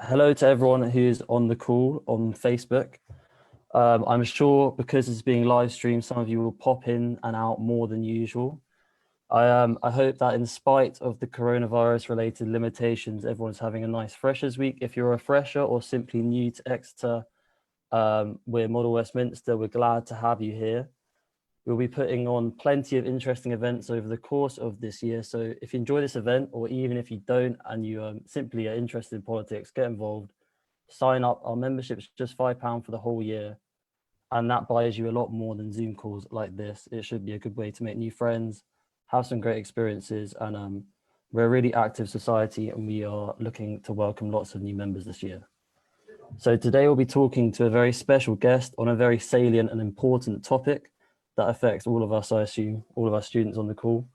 Hello to everyone who's on the call on Facebook. I'm sure because it's being live streamed, some of you will pop in and out more than usual. I hope that in spite of the coronavirus related limitations, everyone's having a nice freshers week. If you're a fresher or simply new to Exeter, we're Model Westminster. We're glad to have you here. We'll be putting on plenty of interesting events over the course of this year. So if you enjoy this event, or even if you don't and you simply are interested in politics, get involved, sign up. Our membership's just £5 for the whole year. And that buys you a lot more than Zoom calls like this. It should be a good way to make new friends, have some great experiences. And we're a really active society and we are looking to welcome lots of new members this year. So today we'll be talking to a very special guest on a very salient and important topic that affects all of us, I assume, all of our students on the call.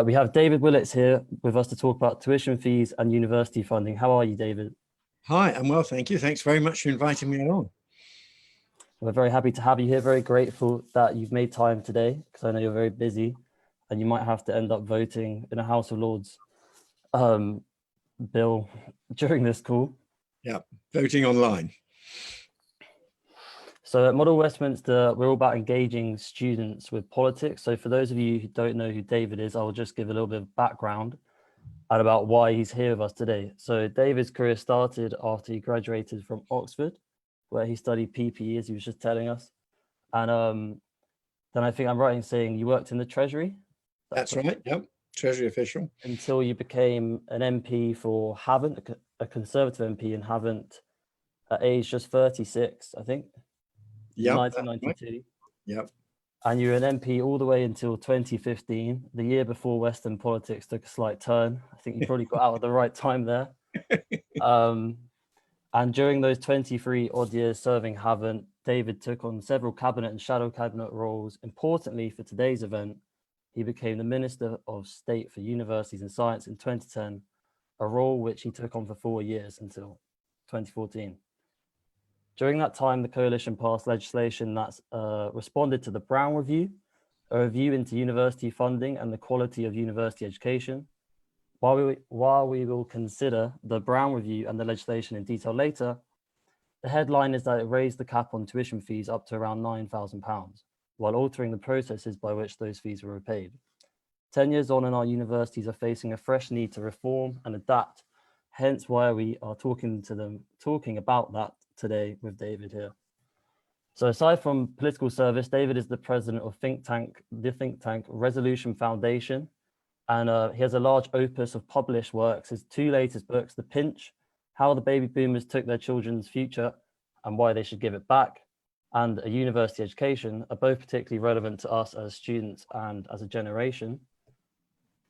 We have David Willetts here with us to talk about tuition fees and university funding. How are you, David? Hi, I'm well, thank you. Thanks very much for inviting me along. We're very happy to have you here. Very grateful that you've made time today, because I know you're very busy and you might have to end up voting in a House of Lords bill during this call. Yeah, voting online. So at Model Westminster, we're all about engaging students with politics. So for those of you who don't know who David is, I'll just give a little bit of background and about why he's here with us today. So David's career started after he graduated from Oxford, where he studied PPE, as he was just telling us. And then I think I'm right in saying you worked in the Treasury? That's right, yep, Treasury official. Until you became an MP for Havant, a Conservative MP in Havant, at age just 36, I think. Yep, 1992. Right. Yep. And you were an MP all the way until 2015, the year before Western politics took a slight turn. I think you probably got out at the right time there. And during those 23 odd years serving Havant, David took on several cabinet and shadow cabinet roles. Importantly for today's event, he became the Minister of State for Universities and Science in 2010, a role which he took on for 4 years until 2014. During that time, the coalition passed legislation that's responded to the Brown Review, a review into university funding and the quality of university education. While we will consider the Brown Review and the legislation in detail later, the headline is that it raised the cap on tuition fees up to around £9,000, while altering the processes by which those fees were repaid. 10 years on, and our universities are facing a fresh need to reform and adapt, hence why we are talking about that today with David here. So aside from political service, David is the president of the think tank Resolution Foundation, and he has a large opus of published works. His 2 latest books, The Pinch, How the Baby Boomers Took Their Children's Future and Why They Should Give It Back, and A University Education, are both particularly relevant to us as students and as a generation.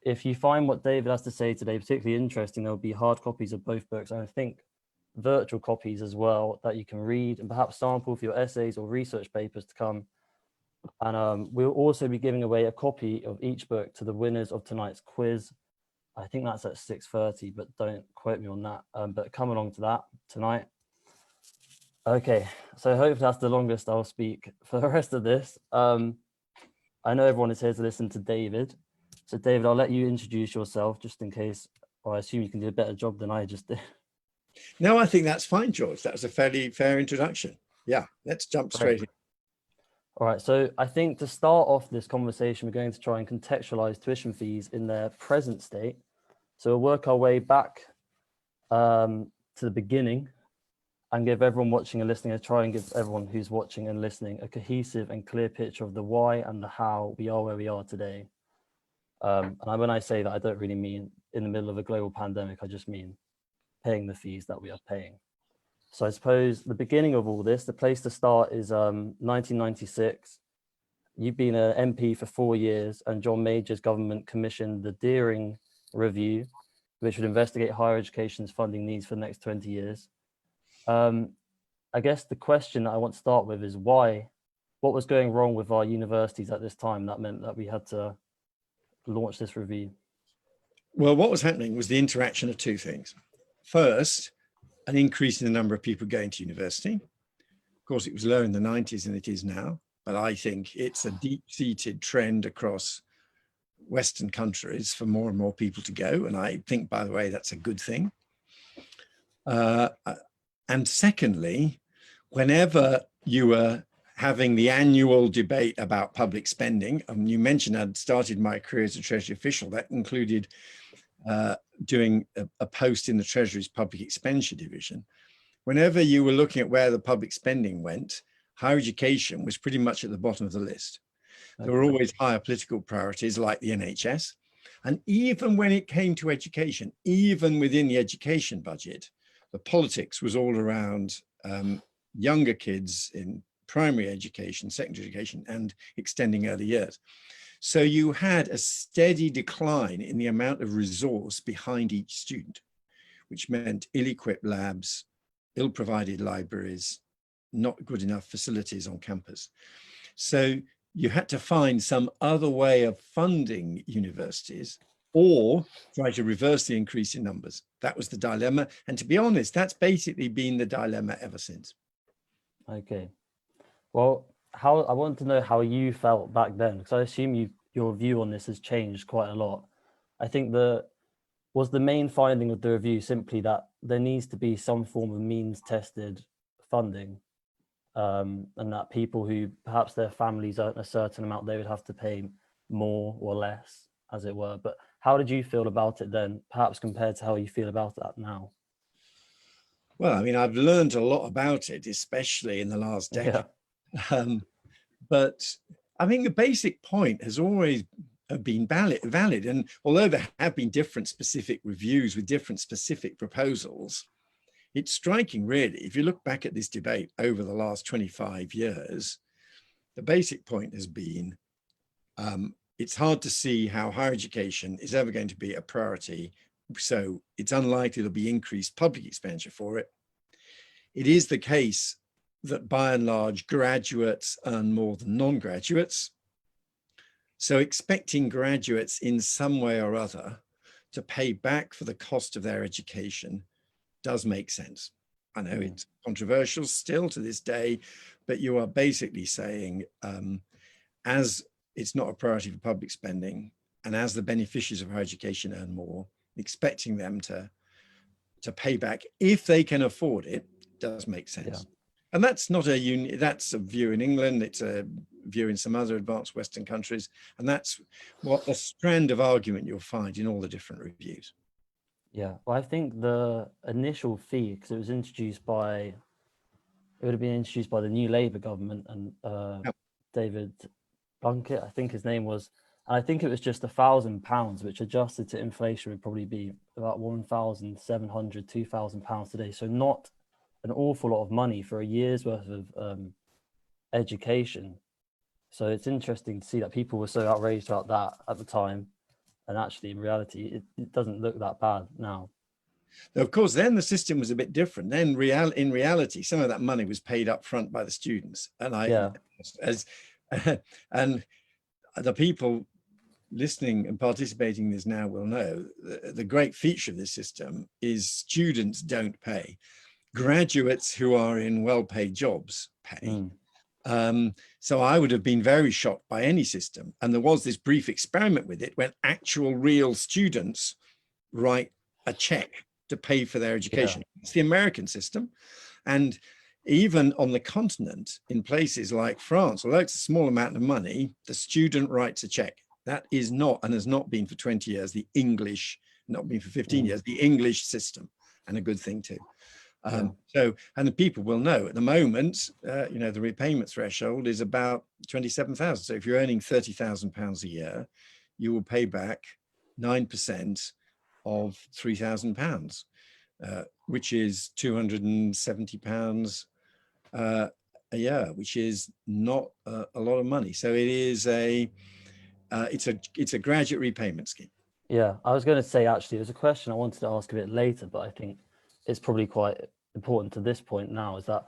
If you find what David has to say today particularly interesting, there will be hard copies of both books, and I think virtual copies as well that you can read and perhaps sample for your essays or research papers to come. And we'll also be giving away a copy of each book to the winners of tonight's quiz. I think that's at 6:30, but don't quote me on that. But come along to that tonight. Okay, so hopefully that's the longest I'll speak for the rest of this. I know everyone is here to listen to David. So David, I'll let you introduce yourself just in case, or I assume you can do a better job than I just did. No, I think that's fine, George. That was a fairly fair introduction. Yeah, let's jump straight in. All right, so I think to start off this conversation, we're going to try and contextualize tuition fees in their present state. So we'll work our way back to the beginning and give everyone watching and listening, try and give everyone who's watching and listening a cohesive and clear picture of the why and the how we are where we are today. And when I say that, I don't really mean in the middle of a global pandemic, I just mean paying the fees that we are paying. So I suppose the beginning of all this, the place to start is 1996. You've been an MP for 4 years, and John Major's government commissioned the Deering Review, which would investigate higher education's funding needs for the next 20 years. I guess the question that I want to start with is why? What was going wrong with our universities at this time that meant that we had to launch this review? Well, what was happening was the interaction of 2 things. First, an increase in the number of people going to university. Of course, it was lower in the 90s than it is now, but I think it's a deep-seated trend across Western countries for more and more people to go. And I think, by the way, that's a good thing. Uh, and secondly, whenever you were having the annual debate about public spending, you mentioned I'd started my career as a Treasury official. That included doing a post in the Treasury's Public Expenditure Division. Whenever you were looking at where the public spending went, higher education was pretty much at the bottom of the list. There were always higher political priorities like the NHS. And even when it came to education, even within the education budget, the politics was all around younger kids in primary education, secondary education, and extending early years. So you had a steady decline in the amount of resource behind each student, which meant ill-equipped labs, ill-provided libraries, not good enough facilities on campus. So you had to find some other way of funding universities or try to reverse the increase in numbers. That was the dilemma. And to be honest, that's basically been the dilemma ever since. Okay. Well, I want to know how you felt back then, because I assume your view on this has changed quite a lot. I think was the main finding of the review simply that there needs to be some form of means-tested funding, and that people who perhaps their families earn a certain amount, they would have to pay more or less, as it were. But how did you feel about it then, perhaps compared to how you feel about that now? Well, I mean, I've learned a lot about it, especially in the last decade. Yeah. But I think the basic point has always been valid. And although there have been different specific reviews with different specific proposals, it's striking really, if you look back at this debate over the last 25 years, the basic point has been, it's hard to see how higher education is ever going to be a priority. So it's unlikely there'll be increased public expenditure for it. It is the case that by and large, graduates earn more than non-graduates. So expecting graduates in some way or other to pay back for the cost of their education does make sense. I know it's controversial still to this day, but you are basically saying, as it's not a priority for public spending, and as the beneficiaries of higher education earn more, expecting them to pay back if they can afford it does make sense. Yeah. And that's not that's a view in England, it's a view in some other advanced Western countries, and that's what a strand of argument you'll find in all the different reviews. Yeah, well, I think the initial fee, because it would have been introduced by the new Labour government and David Plunkett, I think his name was, and I think it was just £1,000, which adjusted to inflation would probably be about £1,700, £2,000 today. So not an awful lot of money for a year's worth of education. So it's interesting to see that people were so outraged about that at the time. And actually, in reality, it doesn't look that bad now. Of course, then the system was a bit different. Then in reality, some of that money was paid up front by the students. And and the people listening and participating in this now will know the great feature of this system is students don't pay. Graduates who are in well-paid jobs pay. So I would have been very shocked by any system. And there was this brief experiment with it when actual real students write a check to pay for their education. Yeah. It's the American system. And even on the continent, in places like France, although it's a small amount of money, the student writes a check. That is not, and has not been for 20 years, the English, not been for 15 years, the English system, and a good thing too. So, and the people will know at the moment, the repayment threshold is about 27,000. So if you're earning £30,000 a year, you will pay back 9% of £3,000, which is £270 a year, which is not a lot of money. So it is it's a graduate repayment scheme. Yeah, I was going to say, actually, there's a question I wanted to ask a bit later, but I think it's probably quite important to this point now, is that,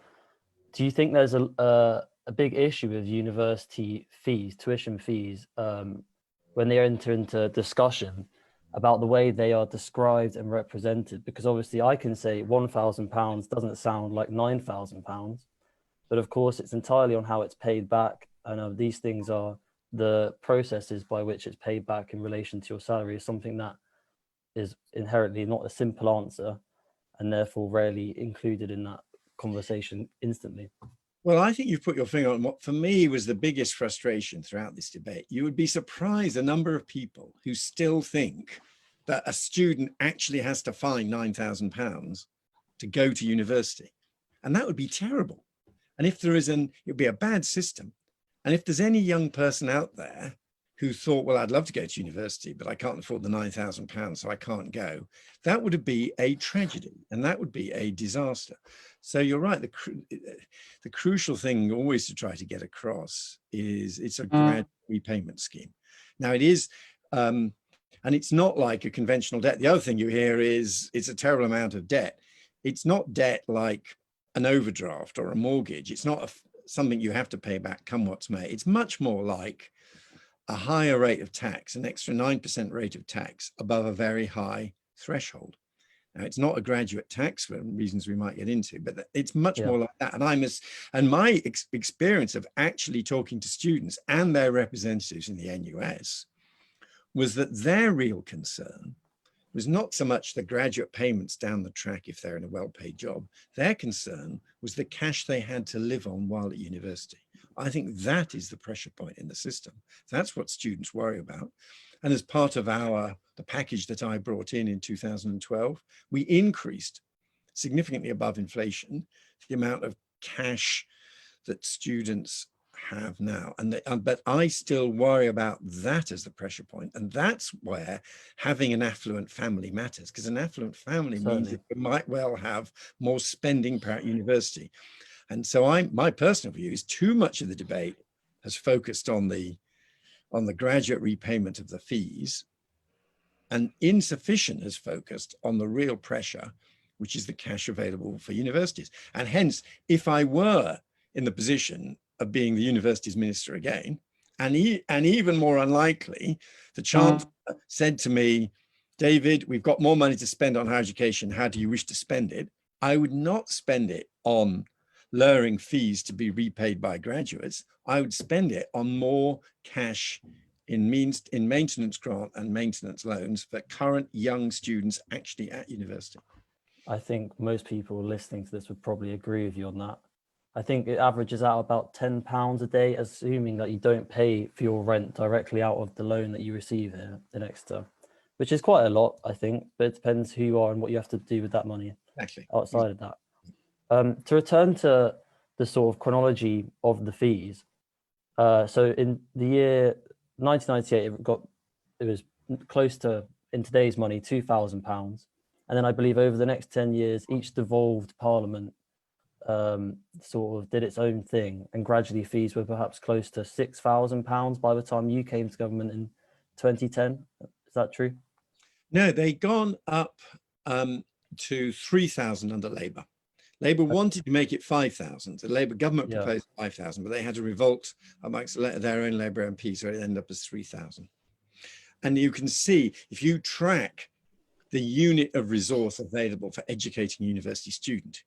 do you think there's a big issue with university fees, tuition fees, when they enter into discussion about the way they are described and represented? Because obviously I can say £1,000 doesn't sound like £9,000, but of course it's entirely on how it's paid back. And these things are the processes by which it's paid back in relation to your salary is something that is inherently not a simple answer. and therefore rarely included in that conversation instantly. Well, I think you've put your finger on what for me was the biggest frustration throughout this debate. You would be surprised the number of people who still think that a student actually has to find £9,000 to go to university. And that would be terrible. And if there is it would be a bad system. And if there's any young person out there who thought, well, I'd love to go to university, but I can't afford the £9,000, so I can't go, that would be a tragedy and that would be a disaster. So you're right. The crucial thing always to try to get across is it's a gradual repayment scheme. Now it is, and it's not like a conventional debt. The other thing you hear is it's a terrible amount of debt. It's not debt like an overdraft or a mortgage. It's not something you have to pay back come what's may. It's much more like a higher rate of tax, an extra 9% rate of tax above a very high threshold. Now, it's not a graduate tax for reasons we might get into, but it's much more like that. And my experience of actually talking to students and their representatives in the NUS was that their real concern was not so much the graduate payments down the track if they're in a well-paid job. Their concern was the cash they had to live on while at university. I think that is the pressure point in the system. That's what students worry about. And as part of the package that I brought in 2012, we increased significantly above inflation the amount of cash that students have now. But I still worry about that as the pressure point. And that's where having an affluent family matters, because an affluent family means that you might well have more spending per university. And so my personal view is too much of the debate has focused on the graduate repayment of the fees, and insufficient has focused on the real pressure, which is the cash available for universities. And hence, if I were in the position of being the Universities Minister again, and even more unlikely, the Chancellor said to me, David, we've got more money to spend on higher education. How do you wish to spend it? I would not spend it on lowering fees to be repaid by graduates. I would spend it on more cash in maintenance grant and maintenance loans for current young students actually at university. I think most people listening to this would probably agree with you on that. I think it averages out about £10 a day, assuming that you don't pay for your rent directly out of the loan that you receive here in Exeter, which is quite a lot, I think, but it depends who you are and what you have to do with that money outside of that. To return to the sort of chronology of the fees, so in the year 1998, it was close to, in today's money, £2,000. And then I believe over the next 10 years, each devolved parliament sort of did its own thing, and gradually fees were perhaps close to £6,000 by the time you came to government in 2010. Is that true? No, they'd gone up to 3,000 under Labour. Labour wanted to make it 5,000. The Labour government proposed 5,000, but they had to revolt amongst their own Labour MPs, so it ended up as 3,000. And you can see, if you track the unit of resource available for educating a university student,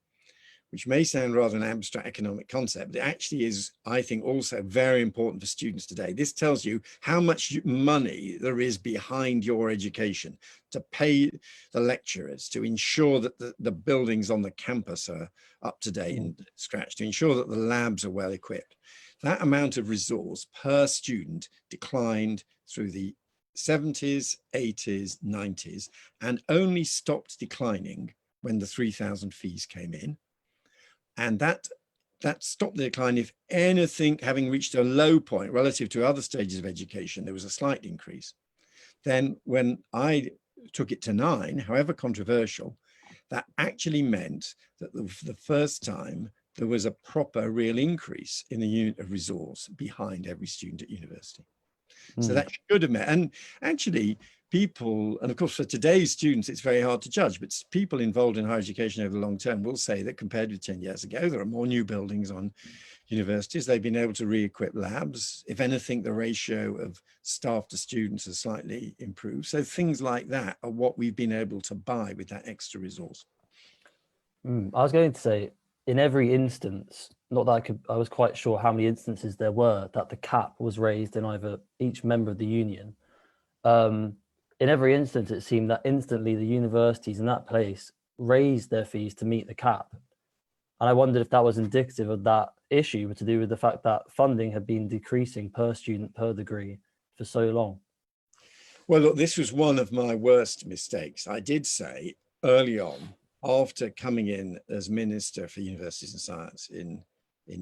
which may sound rather an abstract economic concept, but it actually is, I think, also very important for students today. This tells you how much money there is behind your education to pay the lecturers, to ensure that the buildings on the campus are up to date and scratch, to ensure that the labs are well equipped. That amount of resource per student declined through the 70s, 80s, 90s, and only stopped declining when the 3,000 fees came in. And that stopped the decline. If anything, having reached a low point relative to other stages of education, there was a slight increase. Then when I took it to 9, however controversial, that actually meant that for the first time, there was a proper real increase in the unit of resource behind every student at university. So that should have met. And actually, people, and of course, for today's students, it's very hard to judge, but people involved in higher education over the long term will say that compared with 10 years ago, there are more new buildings on universities. They've been able to re-equip labs. If anything, the ratio of staff to students has slightly improved. So things like that are what we've been able to buy with that extra resource. I was going to say, in every instance, not that I was quite sure how many instances there were that the cap was raised in either each member of the union. In every instance, it seemed that instantly the universities in that place raised their fees to meet the cap. And I wondered if that was indicative of that issue to do with the fact that funding had been decreasing per student per degree for so long. Well, look, this was one of my worst mistakes. I did say early on, after coming in as Minister for Universities and Science in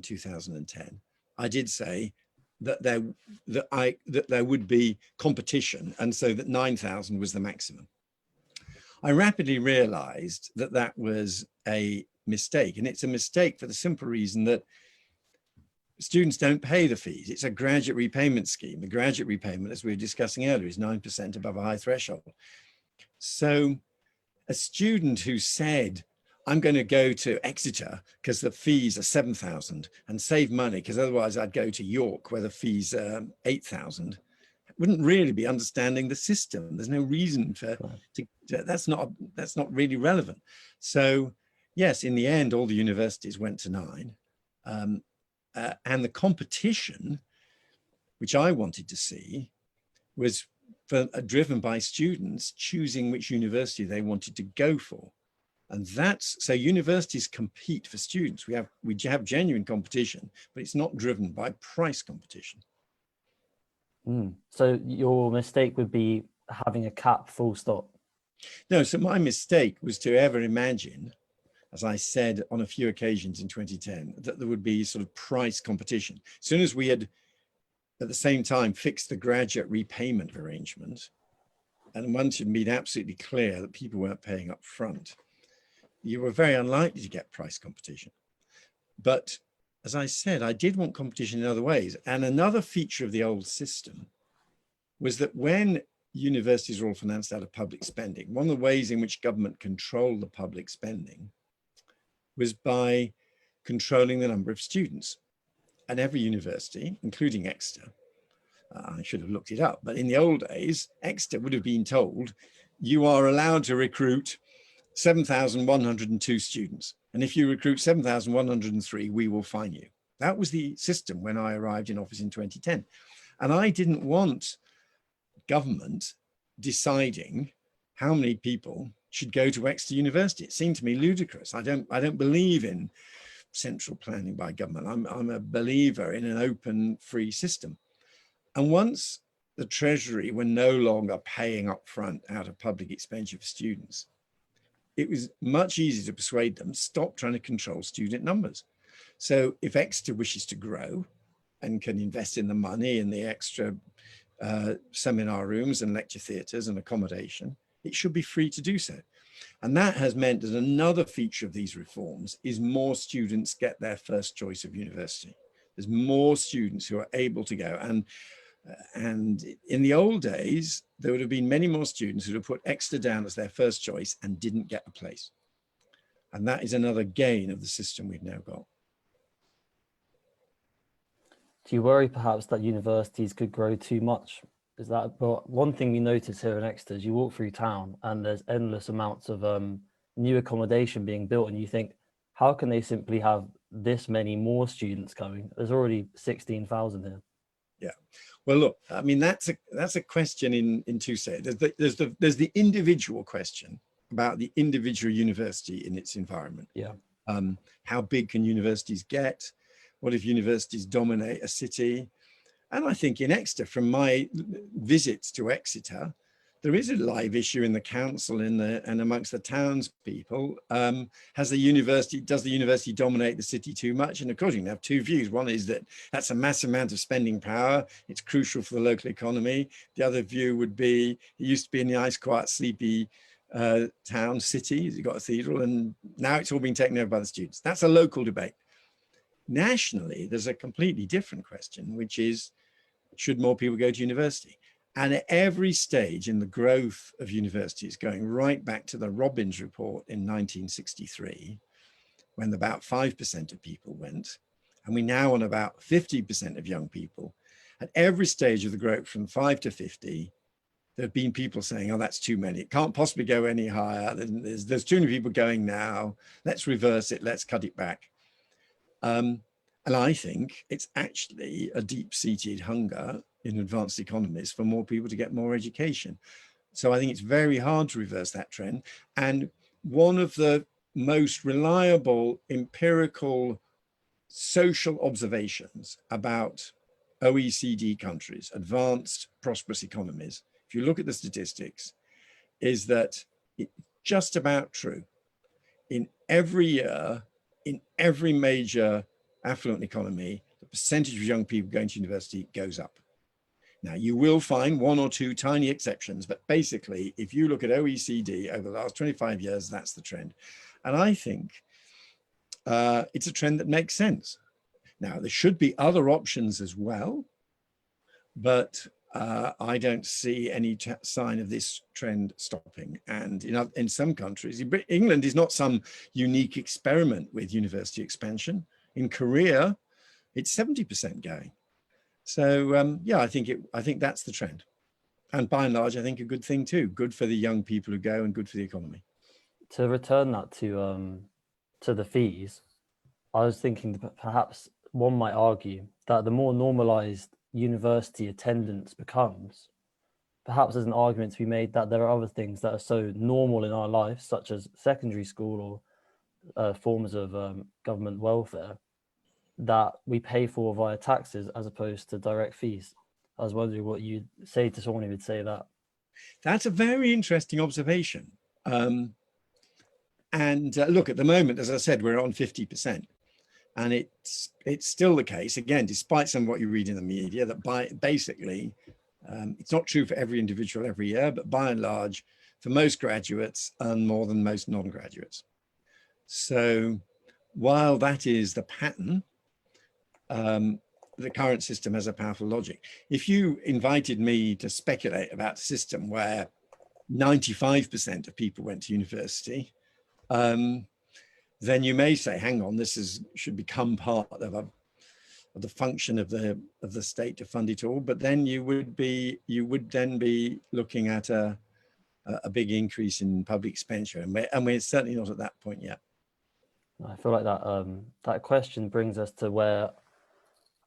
2010, I did say that there would be competition, and so that 9,000 was the maximum. I rapidly realized that that was a mistake, and it's a mistake for the simple reason that students don't pay the fees. It's a graduate repayment scheme. The graduate repayment, as we were discussing earlier, is 9% above a high threshold. So a student who said, I'm going to go to Exeter because the fees are 7,000 and save money because otherwise I'd go to York where the fees are 8,000, wouldn't really be understanding the system. There's no reason for, that's not really relevant. So yes, in the end, all the universities went to 9. And the competition, which I wanted to see, was driven by students choosing which university they wanted to go for. And so universities compete for students. We have genuine competition, but it's not driven by price competition. So your mistake would be having a cap, full stop. No, so my mistake was to ever imagine, as I said on a few occasions in 2010, that there would be sort of price competition. As soon as we had, at the same time, fixed the graduate repayment arrangement, and once it had been absolutely clear that people weren't paying up front, you were very unlikely to get price competition. But as I said, I did want competition in other ways. And another feature of the old system was that when universities were all financed out of public spending, one of the ways in which government controlled the public spending was by controlling the number of students. And every university, including Exeter, I should have looked it up, but in the old days, Exeter would have been told, you are allowed to recruit 7,102 students. And if you recruit 7,103, we will fine you. That was the system when I arrived in office in 2010. And I didn't want government deciding how many people should go to Exeter University. It seemed to me ludicrous. I don't believe in central planning by government. I'm a believer in an open, free system. And once the Treasury were no longer paying up front out of public expenditure for students, it was much easier to persuade them, stop trying to control student numbers. So if Exeter wishes to grow and can invest in the money and the extra seminar rooms and lecture theatres and accommodation, it should be free to do so. And that has meant that another feature of these reforms is more students get their first choice of university. There's more students who are able to go. And in the old days, there would have been many more students who would have put Exeter down as their first choice and didn't get a place. And that is another gain of the system we've now got. Do you worry perhaps that universities could grow too much? Is that, but one thing we notice here in Exeter is you walk through town and there's endless amounts of new accommodation being built, and you think, how can they simply have this many more students coming? There's already 16,000 here. Yeah, well, look, I mean, that's a question in two stages. There's the individual question about the individual university in its environment. Yeah. How big can universities get? What if universities dominate a city? And I think in Exeter, from my visits to Exeter, there is a live issue in the council and amongst the townspeople. Does the university dominate the city too much? And of course, you can have two views. One is that that's a massive amount of spending power. It's crucial for the local economy. The other view would be, it used to be a nice, quiet, sleepy town, city. You've got a cathedral, and now it's all being taken over by the students. That's a local debate. Nationally, there's a completely different question, which is, should more people go to university? And at every stage in the growth of universities, going right back to the Robbins report in 1963, when about 5% of people went, and we now on about 50% of young people, at every stage of the growth from 5 to 50, there have been people saying, oh, that's too many. It can't possibly go any higher. There's too many people going now. Let's reverse it. Let's cut it back. And I think it's actually a deep-seated hunger in advanced economies for more people to get more education. So I think it's very hard to reverse that trend. And one of the most reliable empirical social observations about OECD countries, advanced prosperous economies, if you look at the statistics, is that it's just about true. In every year, in every major affluent economy, the percentage of young people going to university goes up. Now, you will find one or two tiny exceptions, but basically, if you look at OECD over the last 25 years, that's the trend. And I think it's a trend that makes sense. Now, there should be other options as well, but I don't see any sign of this trend stopping. And in some countries, England is not some unique experiment with university expansion. In Korea, it's 70% going. So yeah, I think that's the trend. And by and large, I think a good thing too, good for the young people who go and good for the economy. To return that to the fees, I was thinking that perhaps one might argue that the more normalized university attendance becomes, perhaps there's an argument to be made that there are other things that are so normal in our life, such as secondary school or forms of government welfare, that we pay for via taxes as opposed to direct fees. I was wondering what you'd say to someone who would say that. That's a very interesting observation. And look, at the moment, as I said, we're on 50%. And it's still the case, again, despite some of what you read in the media, that basically, it's not true for every individual every year, but by and large, for most graduates earn more than most non-graduates. So while that is the pattern, the current system has a powerful logic. If you invited me to speculate about a system where 95% of people went to university, then you may say, hang on, should become part of the function of the state to fund it all. But then you would then be looking at a big increase in public expenditure, and we're certainly not at that point yet. I feel like that question brings us to where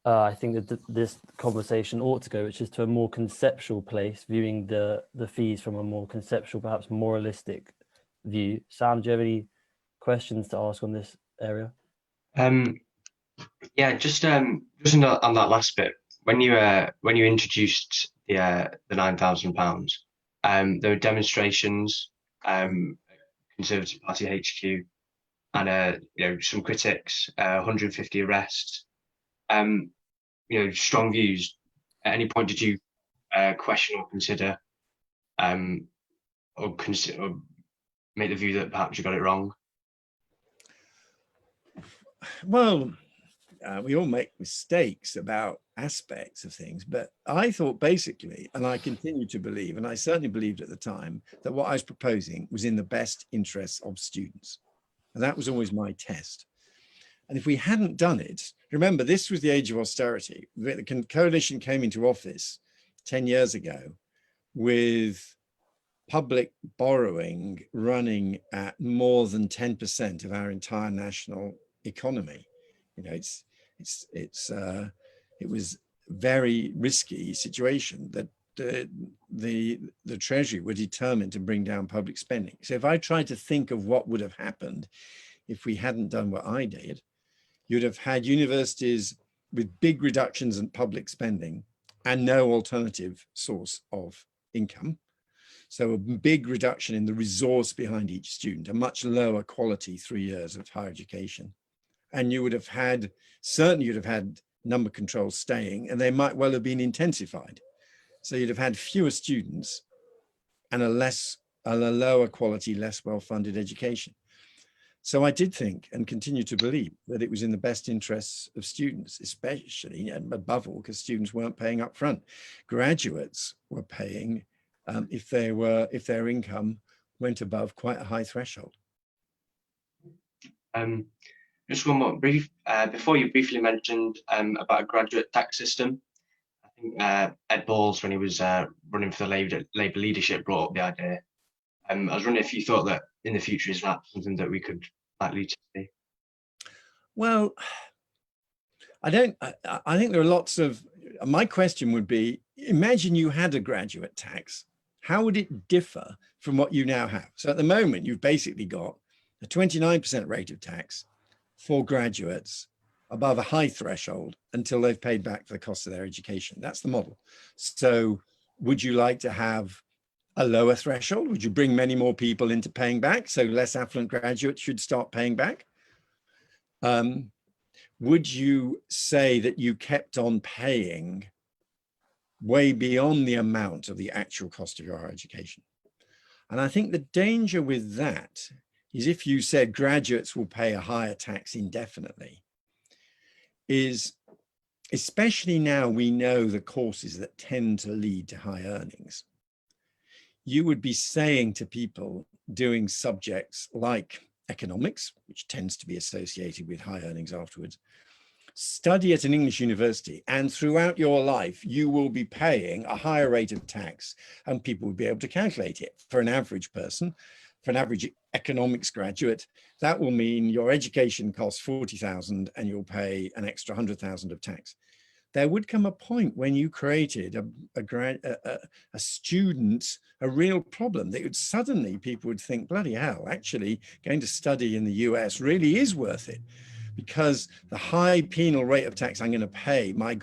I think that this conversation ought to go, which is to a more conceptual place, viewing the fees from a more conceptual, perhaps moralistic view. Sam, do you have any questions to ask on this area? Yeah, just on that last bit, when you introduced the £9,000, there were demonstrations, Conservative Party HQ, and some critics, 150 arrests, strong views. At any point did you question or consider or make the view that perhaps you got it wrong? Well, we all make mistakes about aspects of things, but I thought basically, and I continue to believe, and I certainly believed at the time, that what I was proposing was in the best interests of students. And that was always my test. And if we hadn't done it, remember, this was the age of austerity. The coalition came into office 10 years ago with public borrowing running at more than 10% of our entire national economy. It was a very risky situation that the Treasury were determined to bring down public spending. So if I tried to think of what would have happened if we hadn't done what I did, you'd have had universities with big reductions in public spending and no alternative source of income. So a big reduction in the resource behind each student, a much lower quality 3 years of higher education. And you would have had, certainly you'd have had number controls staying, and they might well have been intensified. So you'd have had fewer students and a lower quality, less well-funded education. So I did think and continue to believe that it was in the best interests of students, especially and above all, because students weren't paying up front. Graduates were paying if their income went above quite a high threshold. Just one more brief, before you briefly mentioned about a graduate tax system. I think Ed Balls, when he was running for the Labour leadership, brought up the idea. I was wondering if you thought that in the future is that something that we could likely to see? Well, I think there are lots of, my question would be, imagine you had a graduate tax. how would it differ from what you now have? So at the moment, you've basically got a 29% rate of tax for graduates above a high threshold until they've paid back the cost of their education. That's the model. So would you like to have a lower threshold? Would you bring many more people into paying back, so less affluent graduates should start paying back? Would you say that you kept on paying way beyond the amount of the actual cost of your higher education? And I think the danger with that is, if you said graduates will pay a higher tax indefinitely, is especially now we know the courses that tend to lead to high earnings, you would be saying to people doing subjects like economics, which tends to be associated with high earnings afterwards, study at an English university, and throughout your life, you will be paying a higher rate of tax, and people will be able to calculate it. For an average person, for an average economics graduate, that will mean your education costs 40,000 and you'll pay an extra 100,000 of tax. There would come a point when you created a student, a real problem that would suddenly people would think, bloody hell, actually going to study in the US really is worth it, because the high penal rate of tax I'm going to pay, my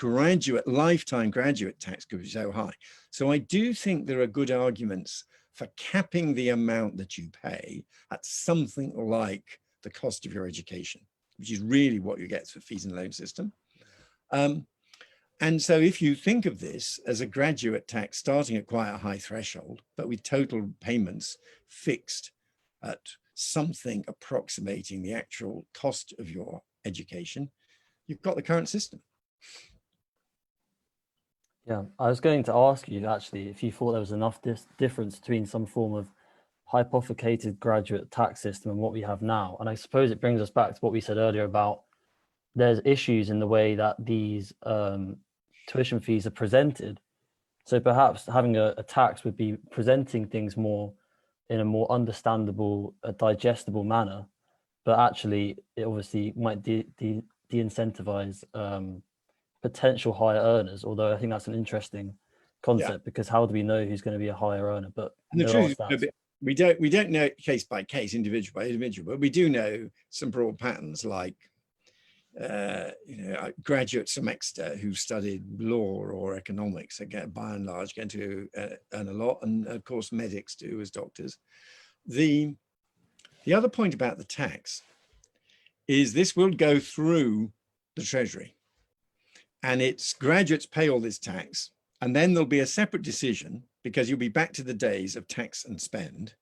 lifetime graduate tax could be so high. So I do think there are good arguments for capping the amount that you pay at something like the cost of your education, which is really what you get for fees and loan system. And so if you think of this as a graduate tax starting at quite a high threshold, but with total payments fixed at something approximating the actual cost of your education, you've got the current system. Yeah, I was going to ask you actually if you thought there was enough difference between some form of hypothecated graduate tax system and what we have now. And I suppose it brings us back to what we said earlier about there's issues in the way that these tuition fees are presented. So perhaps having a tax would be presenting things more in a more understandable, digestible manner, but actually it obviously might de-incentivize potential higher earners, although I think that's an interesting concept, because how do we know who's going to be a higher earner? But the truth is, we don't know case by case, individual by individual, but we do know some broad patterns, like graduate semester who studied law or economics, again, by and large, going to earn a lot, and of course medics do as doctors. The other point about the tax is this will go through the Treasury, and its graduates pay all this tax, and then there'll be a separate decision, because you'll be back to the days of tax and spend,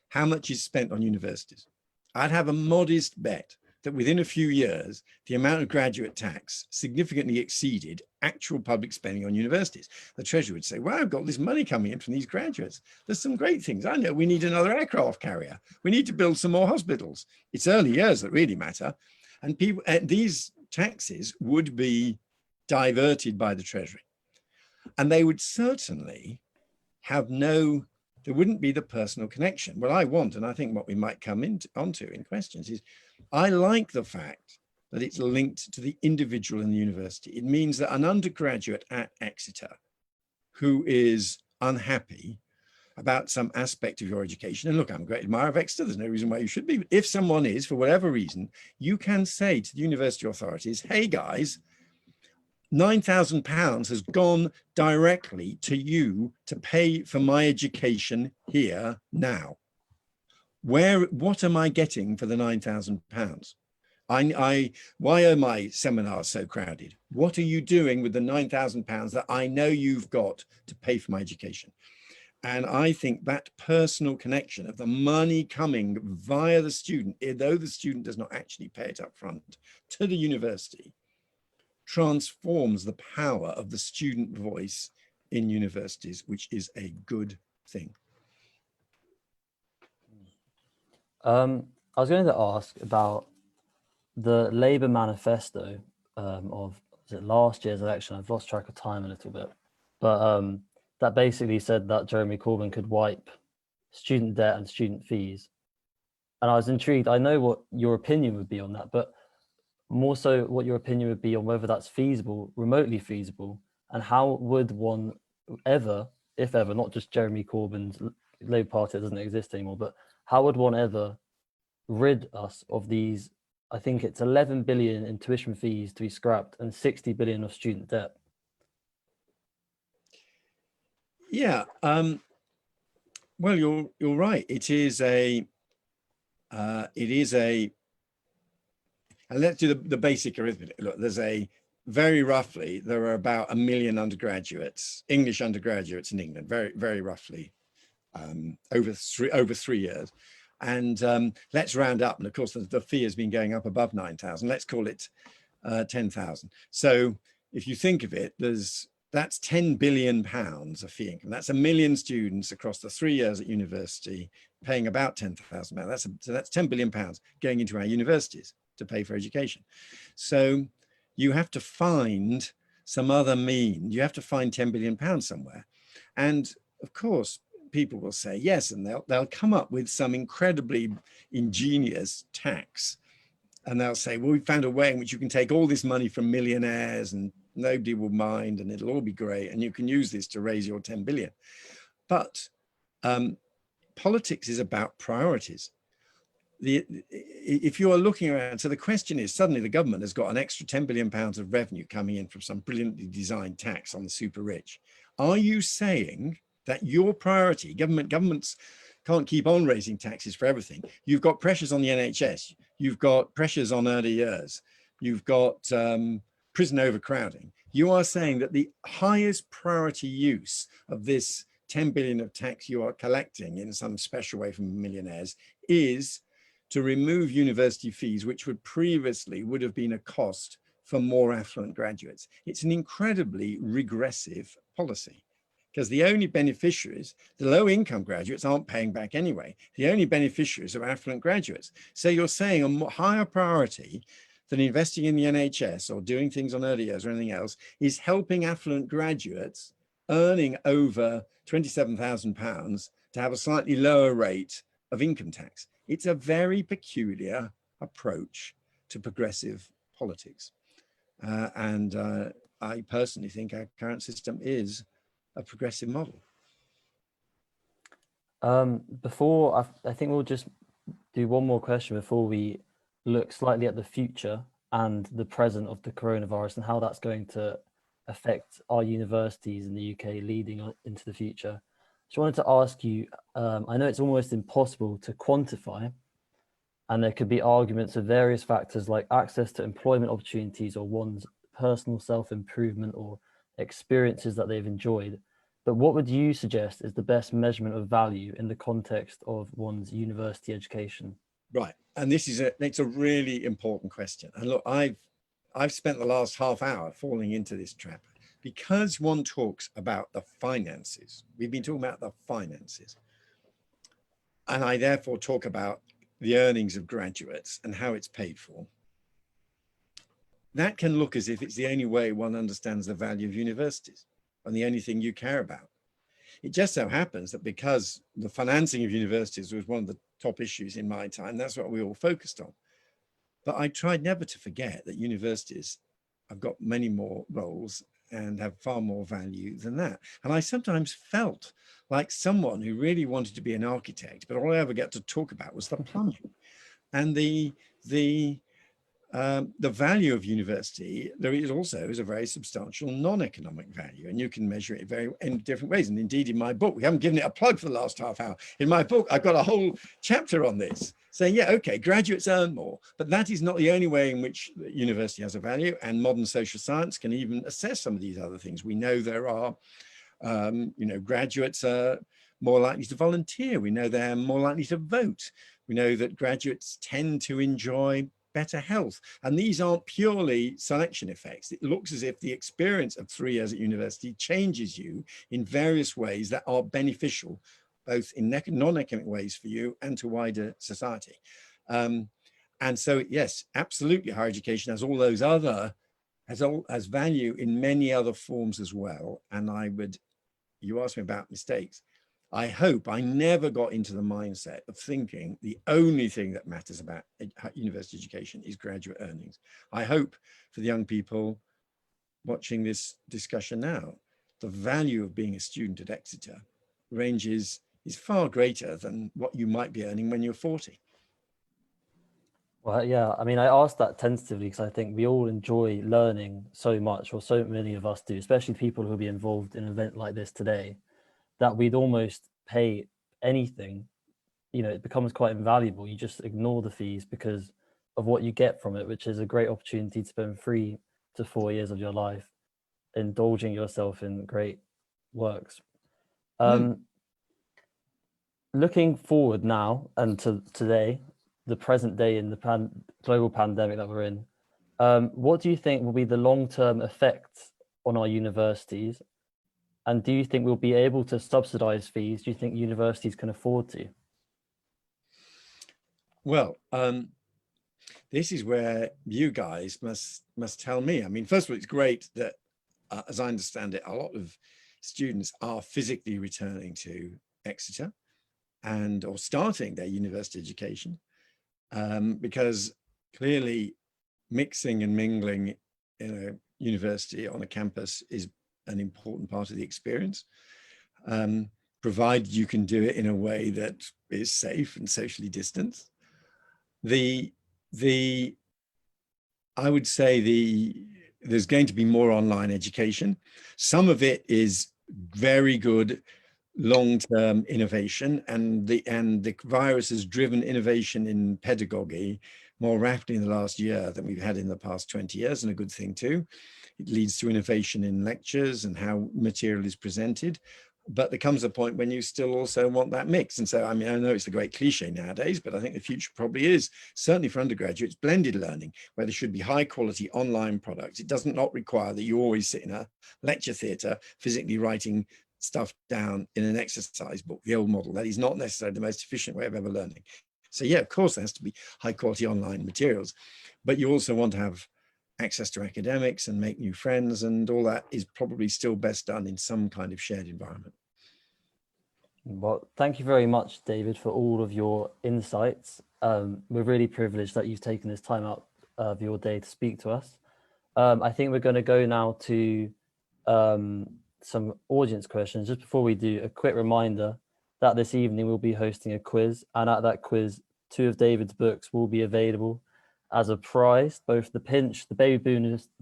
how much is spent on universities. I'd have a modest bet that within a few years, the amount of graduate tax significantly exceeded actual public spending on universities. The Treasury would say, well, I've got this money coming in from these graduates. There's some great things. I know we need another aircraft carrier. We need to build some more hospitals. It's early years that really matter. And people, these taxes would be diverted by the Treasury. And they would certainly have there wouldn't be the personal connection. What I want, and I think what we might come onto in questions, is I like the fact that it's linked to the individual in the university. It means that an undergraduate at Exeter who is unhappy about some aspect of your education, and look, I'm a great admirer of Exeter, there's no reason why you should be, but if someone is, for whatever reason, you can say to the university authorities, hey guys, £9,000 has gone directly to you to pay for my education here now. What am I getting for the £9,000? Why are my seminars so crowded? What are you doing with the £9,000 that I know you've got to pay for my education? And I think that personal connection of the money coming via the student, though the student does not actually pay it up front, to the university, transforms the power of the student voice in universities, which is a good thing. I was going to ask about the Labour manifesto of last year's election. I've lost track of time a little bit, but that basically said that Jeremy Corbyn could wipe student debt and student fees. And I was intrigued. I know what your opinion would be on that, but more so what your opinion would be on whether that's feasible, remotely feasible, and how would one ever if ever, not just Jeremy Corbyn's Labour Party that doesn't exist anymore, but how would one ever rid us of these? I think it's 11 billion in tuition fees to be scrapped and 60 billion of student debt. Yeah, well, you're right. It is a, and let's do the basic arithmetic. Look, very roughly, there are about 1 million undergraduates, English undergraduates in England, very roughly, over 3 years. And let's round up. And of course, the fee has been going up above 9,000. Let's call it 10,000. So if you think of it, that's 10 billion pounds of fee income. That's 1 million students across the 3 years at university paying about 10,000 pounds. So that's 10 billion pounds going into our universities to pay for education. So you have to find some other mean. You have to find 10 billion pounds somewhere. And of course, people will say yes, and they'll come up with some incredibly ingenious tax. And they'll say, well, we found a way in which you can take all this money from millionaires and nobody will mind and it'll all be great. And you can use this to raise your 10 billion. But politics is about priorities. If you are looking around, so the question is, suddenly the government has got an extra 10 billion pounds of revenue coming in from some brilliantly designed tax on the super rich. Are you saying that your priority, governments can't keep on raising taxes for everything? You've got pressures on the NHS, you've got pressures on early years, you've got prison overcrowding. You are saying that the highest priority use of this 10 billion of tax you are collecting in some special way from millionaires is to remove university fees, which would have been a cost for more affluent graduates. It's an incredibly regressive policy, because the only beneficiaries, the low income graduates, aren't paying back anyway. The only beneficiaries are affluent graduates. So you're saying a higher priority than investing in the NHS or doing things on early years or anything else is helping affluent graduates earning over £27,000 to have a slightly lower rate of income tax. It's a very peculiar approach to progressive politics. And I personally think our current system is a progressive model. I think we'll just do one more question before we look slightly at the future and the present of the coronavirus and how that's going to affect our universities in the UK leading into the future. Just wanted to ask you, I know it's almost impossible to quantify, and there could be arguments of various factors like access to employment opportunities or one's personal self-improvement or experiences that they've enjoyed. But what would you suggest is the best measurement of value in the context of one's university education? Right, and it's a really important question. And look, I've spent the last half hour falling into this trap because one talks about the finances. We've been talking about the finances, and I therefore talk about the earnings of graduates and how it's paid for. That can look as if it's the only way one understands the value of universities and the only thing you care about. It just so happens that because the financing of universities was one of the top issues in my time, that's what we all focused on. But I tried never to forget that universities have got many more roles and have far more value than that. And I sometimes felt like someone who really wanted to be an architect, but all I ever got to talk about was the plumbing. And the value of university, there is also a very substantial non-economic value, and you can measure it in different ways. And indeed, in my book, we haven't given it a plug for the last half hour. In my book, I've got a whole chapter on this, saying, yeah, okay, graduates earn more, but that is not the only way in which the university has a value. And modern social science can even assess some of these other things. We know there are, graduates are more likely to volunteer. We know they're more likely to vote. We know that graduates tend to enjoy better health. And these aren't purely selection effects. It looks as if the experience of 3 years at university changes you in various ways that are beneficial, both in non-economic ways for you and to wider society. And so, yes, absolutely, higher education has all those other, has value in many other forms as well. And you asked me about mistakes. I hope I never got into the mindset of thinking the only thing that matters about university education is graduate earnings. I hope for the young people watching this discussion now the value of being a student at Exeter ranges is far greater than what you might be earning when you're 40. Well, yeah, I mean, I asked that tentatively because I think we all enjoy learning so much, or so many of us do, especially people who will be involved in an event like this today, that we'd almost pay anything. You know, it becomes quite invaluable. You just ignore the fees because of what you get from it, which is a great opportunity to spend 3 to 4 years of your life indulging yourself in great works. Looking forward now and to today, the present day in the global pandemic that we're in, what do you think will be the long-term effects on our universities? And do you think we'll be able to subsidize fees? Do you think universities can afford to? Well, this is where you guys must tell me. I mean, first of all, it's great that, as I understand it, a lot of students are physically returning to Exeter or starting their university education, because clearly mixing and mingling in a university on a campus is an important part of the experience, provided you can do it in a way that is safe and socially distanced. I would say there's going to be more online education. Some of it is very good long-term innovation, and the virus has driven innovation in pedagogy more rapidly in the last year than we've had in the past 20 years, and a good thing too. It leads to innovation in lectures and how material is presented. But there comes a point when you still also want that mix. And so, I mean, I know it's a great cliche nowadays, but I think the future probably is, certainly for undergraduates, blended learning, where there should be high quality online products. It doesn't not require that you always sit in a lecture theatre, physically writing stuff down in an exercise book, the old model. That is not necessarily the most efficient way of ever learning. So yeah, of course, there has to be high quality online materials, but you also want to have access to academics and make new friends, and all that is probably still best done in some kind of shared environment. Well, thank you very much, David, for all of your insights. We're really privileged that you've taken this time out of your day to speak to us. I think we're going to go now to some audience questions. Just before we do, a quick reminder that this evening we'll be hosting a quiz, and at that quiz, 2 of David's books will be available as a prize. Both The Pinch, The Baby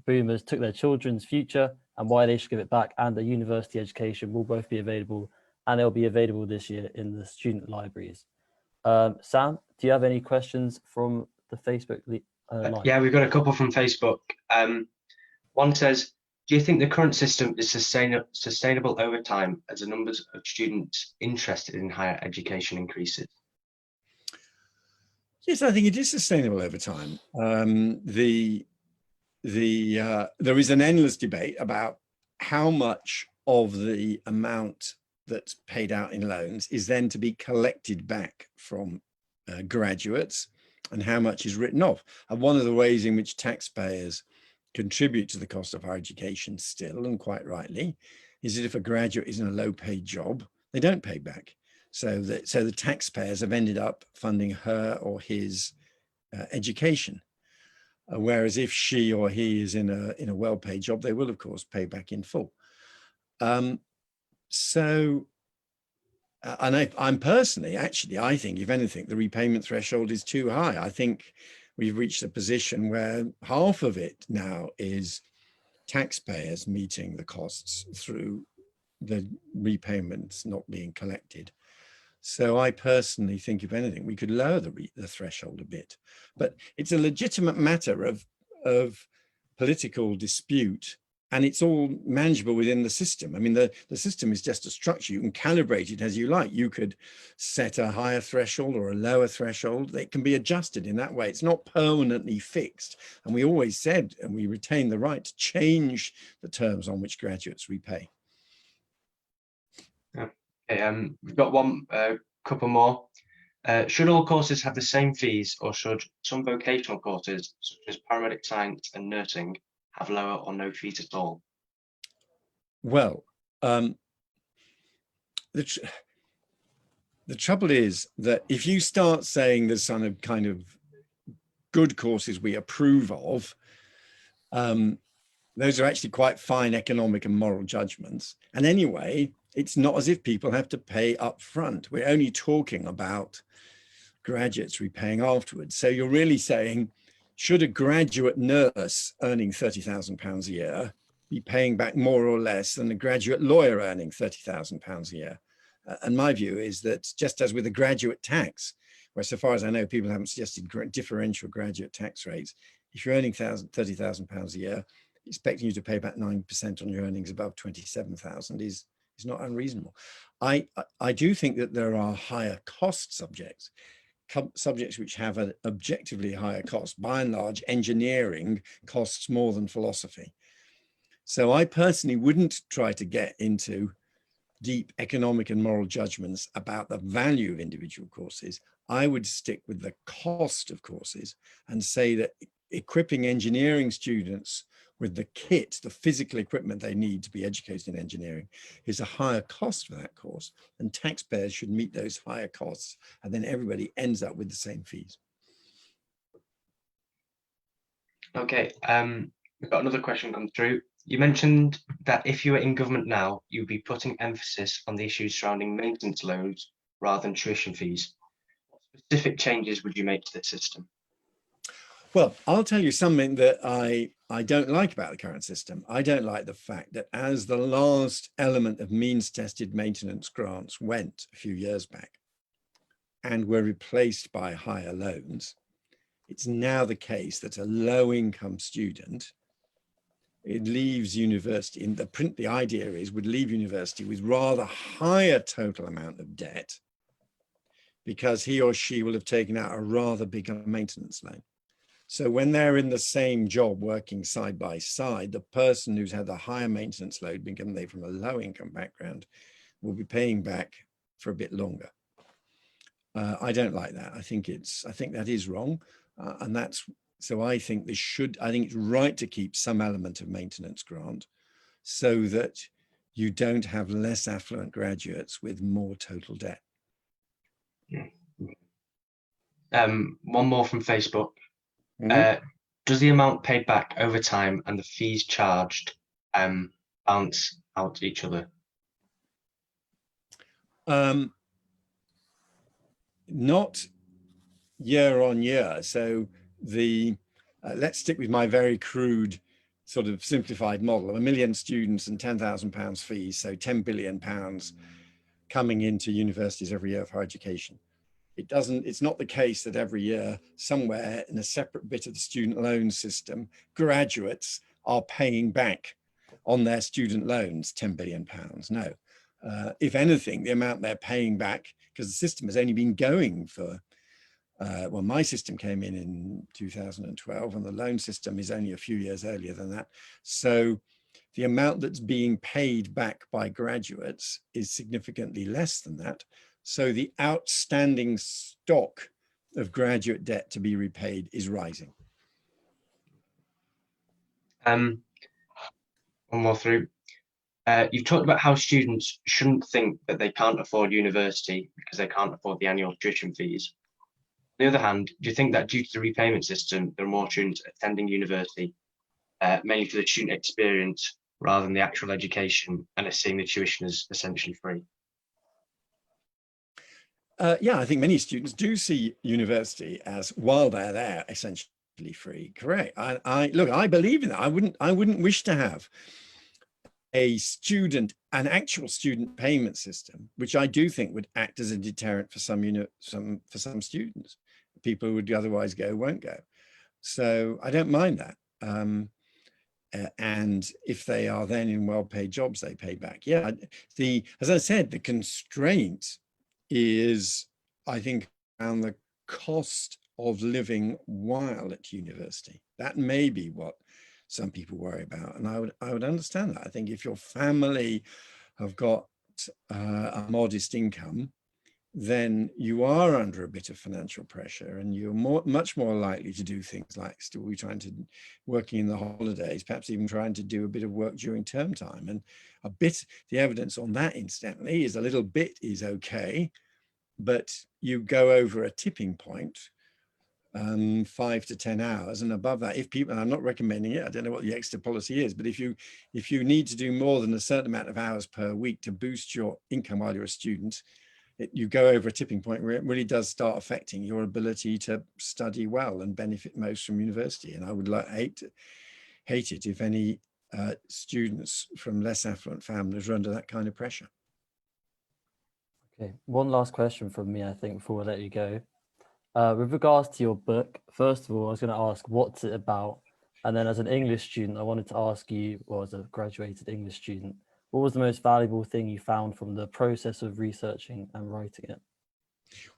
Boomers Took Their Children's Future and Why They Should Give It Back, and The University Education will both be available, and they'll be available this year in the student libraries. Sam, do you have any questions from the Facebook line? Yeah, we've got a couple from Facebook. One says, do you think the current system is sustainable over time as the numbers of students interested in higher education increases? Yes, I think it is sustainable over time. There is an endless debate about how much of the amount that's paid out in loans is then to be collected back from graduates, and how much is written off. And one of the ways in which taxpayers contribute to the cost of higher education still, and quite rightly, is that if a graduate is in a low-paid job, they don't pay back. So the taxpayers have ended up funding her or his education. Whereas if she or he is in a well-paid job, they will, of course, pay back in full. I'm personally, actually, I think, if anything, the repayment threshold is too high. I think we've reached a position where half of it now is taxpayers meeting the costs through the repayments not being collected. So I personally think, if anything, we could lower the threshold a bit. But it's a legitimate matter of political dispute, and it's all manageable within the system. I mean, the system is just a structure. You can calibrate it as you like. You could set a higher threshold or a lower threshold. It can be adjusted in that way. It's not permanently fixed. And we always said, and we retain the right to change the terms on which graduates repay. Okay, we've got one couple more. Should all courses have the same fees, or should some vocational courses, such as paramedic science and nursing, have lower or no fees at all? Well, the trouble is that if you start saying there's some kind of good courses we approve of, Those are actually quite fine economic and moral judgments. And anyway, it's not as if people have to pay up front. We're only talking about graduates repaying afterwards. So you're really saying, should a graduate nurse earning £30,000 a year be paying back more or less than a graduate lawyer earning £30,000 a year? And my view is that just as with the graduate tax, where so far as I know, people haven't suggested differential graduate tax rates, if you're earning £30,000 a year, expecting you to pay back 9% on your earnings above 27,000 is not unreasonable. I do think that there are higher cost subjects which have an objectively higher cost. By and large, engineering costs more than philosophy. So I personally wouldn't try to get into deep economic and moral judgments about the value of individual courses. I would stick with the cost of courses and say that equipping engineering students with the kit, the physical equipment they need to be educated in engineering, is a higher cost for that course, and taxpayers should meet those higher costs, and then everybody ends up with the same fees. Okay, we've got another question come through. You mentioned that if you were in government now, you'd be putting emphasis on the issues surrounding maintenance loans rather than tuition fees. What specific changes would you make to the system? Well, I'll tell you something that I don't like about the current system. I don't like the fact that as the last element of means-tested maintenance grants went a few years back and were replaced by higher loans, it's now the case that a low-income student, it leaves university, the idea is, would leave university with rather higher total amount of debt because he or she will have taken out a rather bigger maintenance loan. So when they're in the same job working side by side, the person who's had the higher maintenance load, because they're from a low income background, will be paying back for a bit longer. I don't like that. I think that is wrong. So I think I think it's right to keep some element of maintenance grant so that you don't have less affluent graduates with more total debt. One more from Facebook. Mm-hmm. Does the amount paid back over time and the fees charged balance out each other? Not year on year. So let's stick with my very crude sort of simplified model of 1 million students and £10,000 fees. So £10 billion coming into universities every year for higher education. It's not the case that every year somewhere in a separate bit of the student loan system, graduates are paying back on their student loans £10 billion. No. If anything, the amount they're paying back, because the system has only been going for, well, my system came in 2012 and the loan system is only a few years earlier than that. So the amount that's being paid back by graduates is significantly less than that. So the outstanding stock of graduate debt to be repaid is rising. One more through. You've talked about how students shouldn't think that they can't afford university because they can't afford the annual tuition fees. On the other hand, do you think that due to the repayment system, there are more students attending university, mainly for the student experience rather than the actual education, and are seeing the tuition as essentially free? Yeah, I think many students do see university as, while they're there, essentially free. Correct. I believe in that. I wouldn't wish to have an actual student payment system, which I do think would act as a deterrent for some students. People who would otherwise go won't go. So I don't mind that. And if they are then in well-paid jobs, they pay back. Yeah, as I said, the constraint is, I think, around the cost of living while at university. That may be what some people worry about, and I would understand that. I think if your family have got a modest income, then you are under a bit of financial pressure, and you're much more likely to do things like still working in the holidays, perhaps even trying to do a bit of work during term time. And the evidence on that, incidentally, is a little bit is okay, but you go over a tipping point 5 to 10 hours, and above that, if people, and I'm not recommending it, I don't know what the Exeter policy is, but if you need to do more than a certain amount of hours per week to boost your income while you're a student, you go over a tipping point where it really does start affecting your ability to study well and benefit most from university. And I would hate it if any students from less affluent families are under that kind of pressure. Okay, one last question from me, I think, before I let you go. With regards to your book, first of all, I was going to ask, what's it about? And then as an English student, I wanted to ask you, or as a graduated English student, what was the most valuable thing you found from the process of researching and writing it?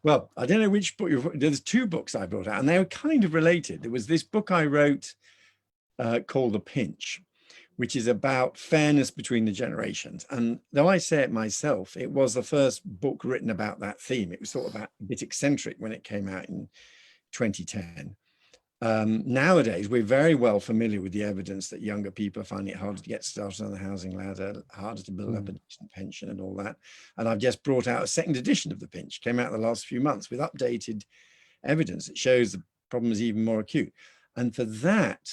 Well, I don't know which book there's 2 books I brought out, and they were kind of related. There was this book I wrote called The Pinch, which is about fairness between the generations. And though I say it myself, it was the first book written about that theme. It was sort of a bit eccentric when it came out in 2010. Nowadays, we're very well familiar with the evidence that younger people are finding it harder to get started on the housing ladder, harder to build up a decent pension and all that. And I've just brought out a second edition of The Pinch, came out the last few months with updated evidence that shows the problem is even more acute. And for that,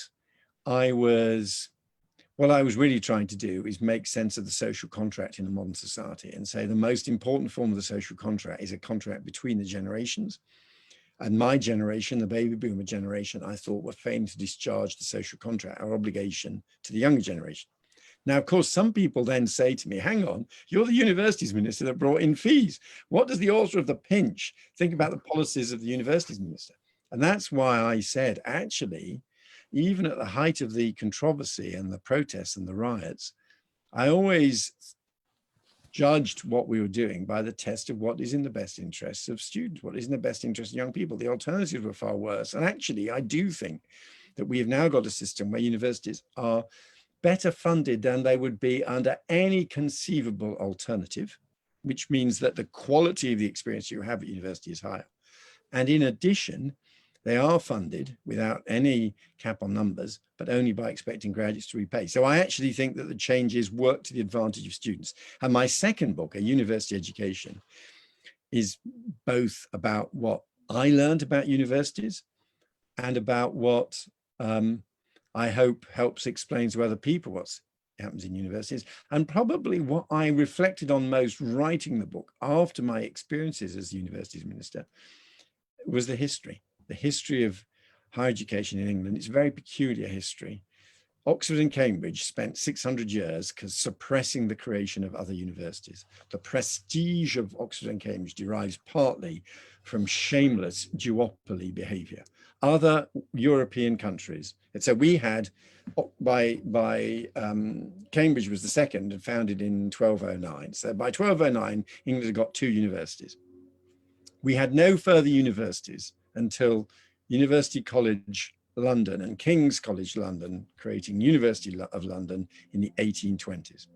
what I was really trying to do is make sense of the social contract in a modern society and say the most important form of the social contract is a contract between the generations. And my generation, the baby boomer generation, I thought were fain to discharge the social contract, our obligation to the younger generation. Now, of course, some people then say to me, hang on, you're the Universities Minister that brought in fees. What does the author of The Pinch think about the policies of the Universities Minister? And that's why I said, actually, even at the height of the controversy and the protests and the riots, I always judged what we were doing by the test of what is in the best interests of students, what is in the best interest of young people. The alternatives were far worse. And actually, I do think that we have now got a system where universities are better funded than they would be under any conceivable alternative, which means that the quality of the experience you have at university is higher. And in addition, they are funded without any cap on numbers, but only by expecting graduates to repay. So I actually think that the changes work to the advantage of students. And my second book, A University Education, is both about what I learned about universities and about what I hope helps explain to other people what happens in universities, and probably what I reflected on most writing the book after my experiences as the Universities Minister was the history of higher education in England. It's a very peculiar history. Oxford and Cambridge spent 600 years suppressing the creation of other universities. The prestige of Oxford and Cambridge derives partly from shameless duopoly behavior. Other European countries, and so we had, Cambridge was the second and founded in 1209. So by 1209, England had got 2 universities. We had no further universities until University College London and King's College London, creating University of London in the 1820s.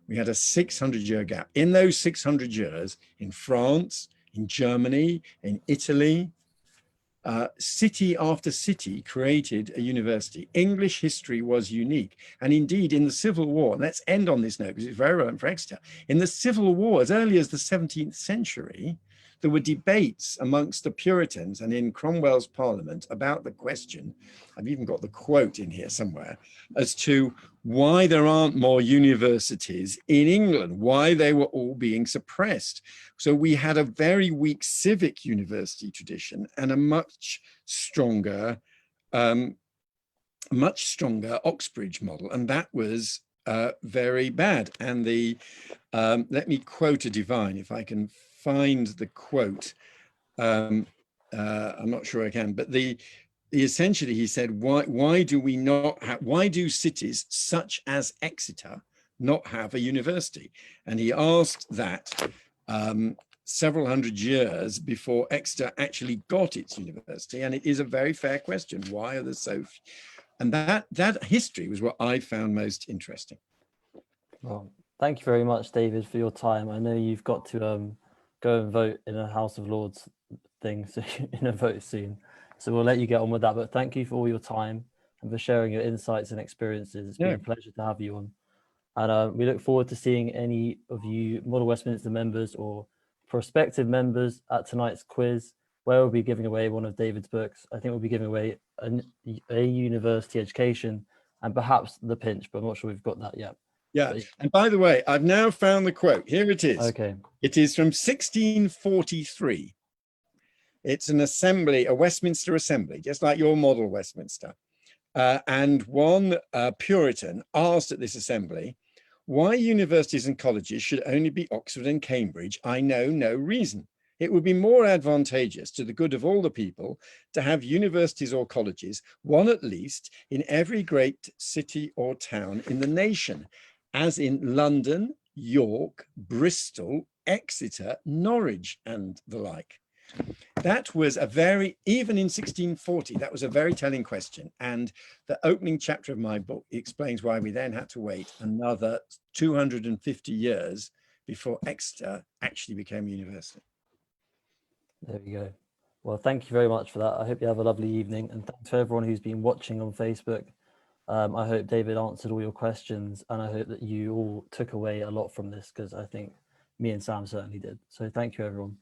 We had a 600-year gap. In those 600 years, in France, in Germany, in Italy, city after city created a university. English history was unique. And indeed, in the Civil War, and let's end on this note because it's very relevant for Exeter, in the Civil War, as early as the 17th century, there were debates amongst the Puritans and in Cromwell's parliament about the question, I've even got the quote in here somewhere, as to why there aren't more universities in England, why they were all being suppressed. So we had a very weak civic university tradition and a much stronger Oxbridge model, and that was very bad. And let me quote a divine, if I can find the quote. I'm not sure I can, but essentially he said, why do cities such as Exeter not have a university? And he asked that several hundred years before Exeter actually got its university. And it is a very fair question. Why are there so few? And that history was what I found most interesting. Well, thank you very much, David, for your time. I know you've got to go and vote in a House of Lords thing, so in a vote soon. So we'll let you get on with that. But thank you for all your time and for sharing your insights and experiences. It's been a pleasure to have you on. And we look forward to seeing any of you Model Westminster members or prospective members at tonight's quiz. where we'll be giving away one of David's books. I think we'll be giving away a university education and perhaps The Pinch, but I'm not sure we've got that yet. Yeah. But, And by the way, I've now found the quote. Here it is. okay. It is from 1643. It's an assembly, a Westminster assembly, just like your model Westminster. And one Puritan asked at this assembly, why universities and colleges should only be Oxford and Cambridge, I know no reason. It would be more advantageous to the good of all the people to have universities or colleges, one at least, in every great city or town in the nation, as in London, York, Bristol, Exeter, Norwich, and the like. That was a very, even in 1640, that was a very telling question. And the opening chapter of my book explains why we then had to wait another 250 years before Exeter actually became a university. There we go. Well, thank you very much for that. I hope you have a lovely evening, and thanks for everyone who's been watching on Facebook. I hope David answered all your questions, and I hope that you all took away a lot from this, because I think me and Sam certainly did. So thank you, everyone.